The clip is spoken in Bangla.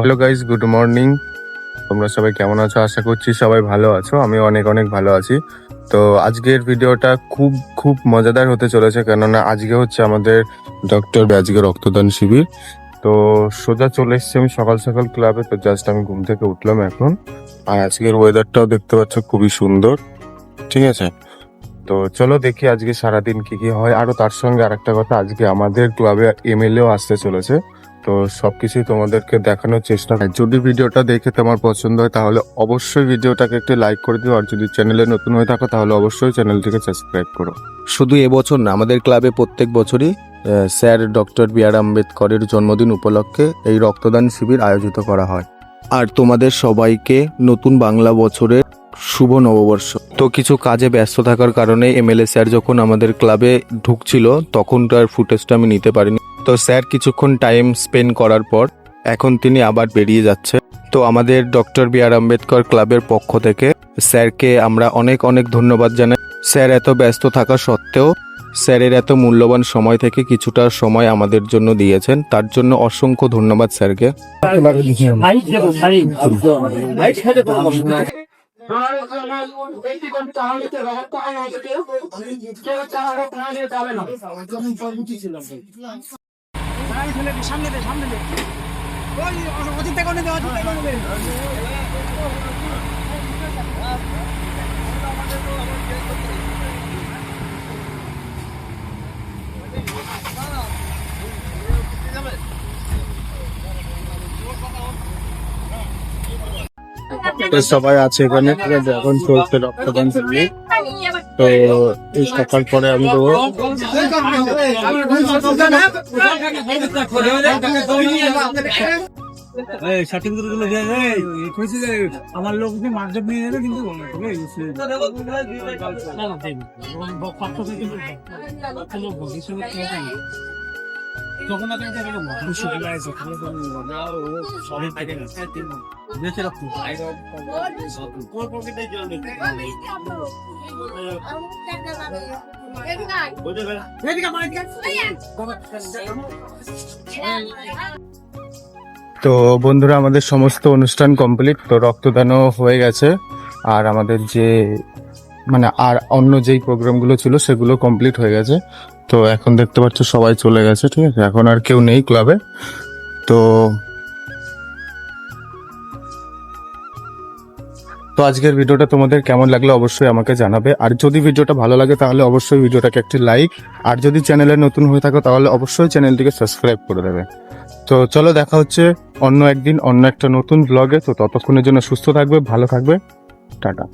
Hello guys, good morning. তোমরা সবাই কেমন আছো? আশা করছি সবাই ভালো আছো। আমি অনেক অনেক ভালো আছি। তো আজকের ভিডিওটা খুব খুব মজাদার হতে চলেছে, কেননা আজকে হচ্ছে আমাদের আজকে রক্তদান শিবির। তো সোজা চলে এসেছি আমি সকাল সকাল ক্লাবে। তো জাস্ট আমি ঘুম থেকে উঠলাম এখন। আর আজকের ওয়েদারটাও দেখতে পাচ্ছ খুবই সুন্দর, ঠিক আছে? তো চলো দেখি আজকে সারাদিন কি কি হয়। আরো তার সঙ্গে আরেকটা কথা, আজকে আমাদের ক্লাবে এমএলএও আসতে চলেছে। তো সবকিছুই তোমাদেরকে দেখানোর চেষ্টা করি। যদি ভিডিওটা দেখে তোমার পছন্দ হয় তাহলে অবশ্যই ভিডিওটাকে একটু লাইক করে দিও, আর যদি চ্যানেলে নতুন হয়ে থাকো তাহলে অবশ্যই চ্যানেলটিকে সাবস্ক্রাইব করো। শুধু এবছর না, আমাদের ক্লাবে প্রত্যেক বছরই স্যার ডক্টর বি.আর. আম্বেদকরের জন্মদিন উপলক্ষে এই রক্তদান শিবির আয়োজিত করা হয়। আর তোমাদের সবাইকে নতুন বাংলা বছরের শুভ নববর্ষ। তো কিছু কাজে ব্যস্ত থাকার কারণে এমএলএ স্যার যখন আমাদের ক্লাবে ঢুকছিল তখনকার ফুটেজটা আমি নিতে পারিনি। তো স্যার কিছুক্ষণ টাইম স্পেন্ড করার পর এখন তিনি আবার বেরিয়ে যাচ্ছে। তো আমাদের ডক্টর বি.আর. আম্বেদকর ক্লাবের পক্ষ থেকে স্যারকে আমরা অনেক অনেক ধন্যবাদ জানাই। স্যার এত ব্যস্ত থাকা সত্ত্বেও স্যারের এত মূল্যবান সময় থেকে কিছুটা সময় আমাদের জন্য দিয়েছেন, তার জন্য অসংখ্য ধন্যবাদ স্যারকে। তো সবাই আছে এখানে, ঠিক আছে? এখন চলছে রক্তদান শিবির। তো এই সকাল পরে আমি দেবো। আমার লোক মার্কেট নিয়ে যাবে কিন্তু তো বন্ধুরা, আমাদের সমস্ত অনুষ্ঠান কমপ্লিট। তো রক্তদানও হয়ে গেছে, আর আমাদের যে আর অন্য যেই প্রোগ্রামগুলো ছিল সেগুলো কমপ্লিট হয়ে গেছে। তো এখন দেখতে পাচ্ছ সবাই চলে গেছে, ঠিক আছে? এখন আর কেউ নেই ক্লাবে। তো আজকের ভিডিওটা তোমাদের কেমন লাগলো অবশ্যই আমাকে জানাবে। আর যদি ভিডিওটা ভালো লাগে তাহলে অবশ্যই ভিডিওটাকে একটি লাইক, আর যদি চ্যানেলে নতুন হয়ে থাকো তাহলে অবশ্যই চ্যানেলটিকে সাবস্ক্রাইব করে দেবে। তো চলো, দেখা হচ্ছে অন্য একদিন অন্য একটা নতুন ব্লগে। তো ততক্ষণের জন্য সুস্থ থাকবে, ভালো থাকবে, টাটা।